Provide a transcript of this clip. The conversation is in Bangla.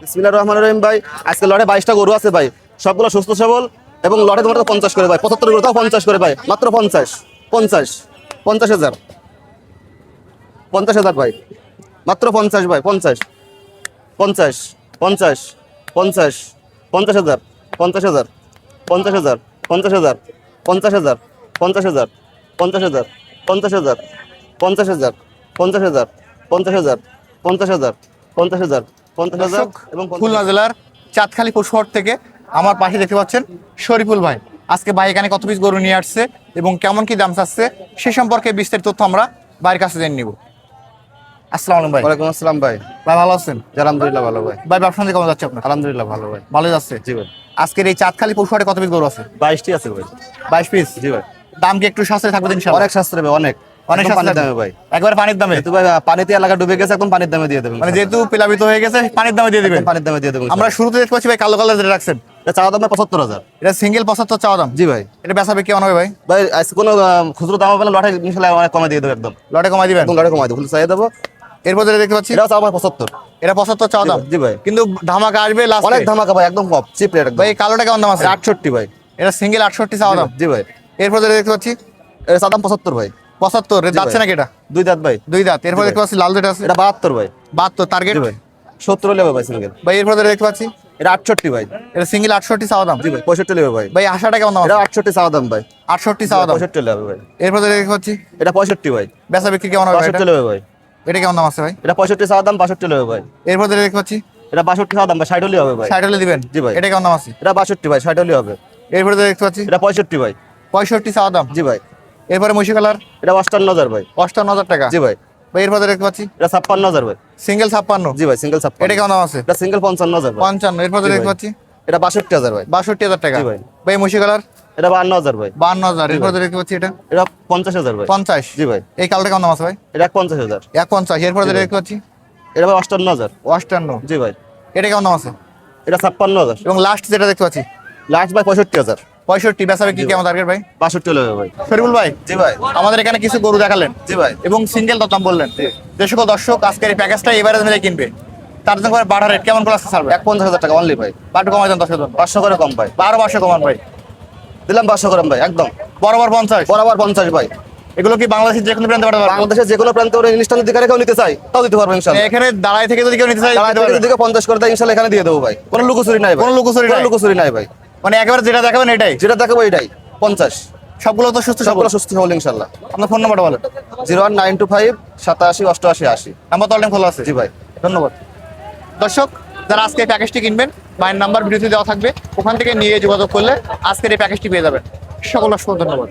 বিসমিল্লাহির রহমানির রহিম ভাই। আজকে লটে 22টা গরু আছে ভাই, সবগুলো সুস্থ সবল এবং লটে তোমার 50 করে ভাই, 75 গরু তাও 50 করে ভাই, মাত্র 50 50 ভাই, মাত্র 50 ভাই, 50 50 50 50 50,000 50,000 50,000 50,000 50,000 50,000 50,000 50,000 50,000 50,000 50,000 50,000 50,000 50,000 এবং খুলনা জেলার চাঁদখালী পশুহাট থেকে আমার পাশে দেখতে পাচ্ছেন শরীফুল ভাই। আজকে ভাই এখানে কত পিস গরু নিয়ে আসছে এবং কেমন কি দাম চাচ্ছে সে সম্পর্কে বিস্তারিত তথ্য আমরা ভাইয়ের কাছে জেনে নিব। আসসালামু আলাইকুম ভাই। ওয়ালাইকুম আসসালাম ভাই। ভাই ভালো আছেন? জি, আলহামদুলিল্লাহ ভালো ভাই। ভাই ব্যবসা নিয়ে কেমন যাচ্ছে আপনার? আলহামদুলিল্লাহ ভালো ভাই। ভালো যাচ্ছে। জি ভাই। আজকের এই চাঁদখালী পশুহাটে কত পিস গরু আছে? 22টি আছে ভাই। 22 পিস। জি ভাই। দাম কি একটু সাশ্রয় থাকবে ইনশাআল্লাহ? অনেক সাশ্রয় ভাই, অনেক অনেক একদম পানির সাশ্রয় দামে ভাই। একবারে পানির দামে? যেহেতু ভাই পানিতে এলাকা ডুবে গেছে, একদম পানির দামে দিয়ে দেবেন। মানে যেহেতু প্লাবিত হয়ে গেছে পানির দামে দিয়ে দিবেন? একদম পানির দামে দিয়ে দেবেন। আমরা শুরুতে দেখতে পাচ্ছি ভাই কালো কালার যেটা রাখছেন, এটা চাওয়া দাম 75,000। এটা সিঙ্গেল 75 চাওয়া দাম। জি ভাই। এটা বেচা বিক্রি কেমন হবে ভাই? ভাই আজকে কোনো খুচরো দাম হবে না, লটে ইনশাআল্লাহ অনেক কমে দিয়ে দেবো, একদম লটে কমাই দিবেন? একদম লটে কমাই দেবো, চাই দেবো। এরপর যেটা দেখতে পাচ্ছি এটাও চাওয়া 75। এটা 75 চাওয়া দাম। জি ভাই। কিন্তু ধামাকা আসবে লাস্টে। অনেক ধামাকা ভাই, একদম কম চিপ রেট একদম। ভাই এই কালোটা কেমন দাম আছে? 68 ভাই। এটা সিঙ্গেল 68 চাওয়া দাম। জি ভাই। এরপর যেটা দেখতে পাচ্ছি এটা চাওয়া দাম 75 ভাই। 75 এর জি যাচ্ছে ভাই। নাকি এটা? দুই দাঁত ভাই। দুই দাঁত। এরপর জি দেখতে ভাই। পাচ্ছি লাল যেটা আছে এটা 72 ভাই। 72 টার্গেট। জি ভাই। 70 লেবে ভাই সিঙ্গেল। ভাই এরপর যেটা দেখতে পাচ্ছি এটা 68 ভাই। এটা সিঙ্গেল 68 চাওয়া দাম। জি ভাই। 65 লেবে ভাই। ভাই আশাটা কেমন দাম এটা আছে? 68 চাওয়া দাম ভাই। 68 চাওয়া দাম। 65 লেবে ভাই। এরপর যেটা দেখতে পাচ্ছি এটা 65 ভাই। বেচা বিক্রি কেমন হবে 65 এটা? লেবে ভাই। এটা কেমন দাম আছে ভাই? এটা 65 চাওয়া দাম, 62 লেবে ভাই। এরপর যেটা দেখতে পাচ্ছি এটা 62 চাওয়া দাম ভাই, 60 হবে ভাই। 60 হলে দিবেন? জি ভাই। এটা কেমন দাম আছে? এটা 62 ভাই, 60 হবে। এরপর যেটা দেখতে পাচ্ছি এটা 65 ভাই। 65 চাওয়া দাম। জি ভাই। এরপরে মহিষী কালার এটা 58,000 ভাই। 58,000 টাকা। জি ভাই। ভাই এরপর যেটা দেখতে পাচ্ছি এটা 56,000 ভাই। সিঙ্গেল 56। জি ভাই, সিঙ্গেল 56। এটা কেমন দাম আছে? এটা সিঙ্গেল 55,000 ভাই। 55। এরপর জি যেটা দেখতে ভাই। পাচ্ছি এটা 62,000 ভাই। 62,000 টাকা। জি ভাই। ভাই মহিষী কালার এটা 52,000 ভাই। 52,000। জি এরপর ভাই। যেটা দেখতে পাচ্ছি এটা এটা 50,000 ভাই। 50। জি ভাই। এই কালারটা কেমন দাম আছে ভাই? এটা 50,000। 51। এরপর জি যেটা ভাই। দেখতে পাচ্ছি এটা ভাই 58,000। 58। জি ভাই। এটা কেমন দাম আছে? এটা 56,000। এবং লাস্ট যেটা দেখতে পাচ্ছি লাস্ট ভাই 65,000। 65। বেচা বিক্রি জি ভাই। কেমন টার্গেট ভাই? 62 লেবে ভাই। শরীফুল ভাই জি ভাই। আমাদের এখানে কিছু গরু দেখালেন জি ভাই। এবং সিঙ্গেল দাম বললেন। যে সকল দর্শক আজকের এই প্যাকেজটা এবারে মিলে কিনবে তার জন্য করে বাড়ার রেট কেমন করে আসতে ছাড়বে? 51,000 টাকা অনলি ভাই। বাটু কমাই দেন 10,000। 500 করে কম ভাই। 1200 কমান ভাই। দিলাম 500 করে ভাই, একদম বরাবর 50। বরাবর 50 ভাই। এগুলো কি বাংলাদেশের যে কোনো প্রান্তে পাঠাতে পারবেন? বাংলাদেশের যে কোনো প্রান্তে ওরা ইনস্ট্যান্ট দিকে কেউ নিতে চাই তাও দিতে পারবো ইনশাআল্লাহ। এখানে দাঁড়ায় থেকে যদি কেউ নিতে চায় তারা দিতে পারবেন? দিকে 50 করে দেয় ইনশাআল্লাহ, এখানে দিয়ে দেবো ভাই। কোনো লুকোচুরি নাই ভাই। কোনো লুকোচুরি নাই? কোনো লুকোচুরি নাই ভাই। মানে একেবারে যেটা দেখাবেন এটাই? যেটা দেখাবো এটাই 50। সবগুলো তো সুস্থ সবল? সবগুলো সুস্থ সবল ইনশাআল্লাহ। আপনার ফোন নাম্বারটা বলেন। 01925 87 88 80। নাম্বার তো অলরেডি খোলা আছে। জি ভাই। ধন্যবাদ। দর্শক যারা আজকে এই প্যাকেজটি কিনবেন ভাইয়ের নাম্বার ভিডিওতে দেওয়া থাকবে, ওখান থেকে নিয়ে যোগাযোগ করলে আজকের এই প্যাকেজটি পেয়ে যাবেন। সকল অসংখ্য ধন্যবাদ।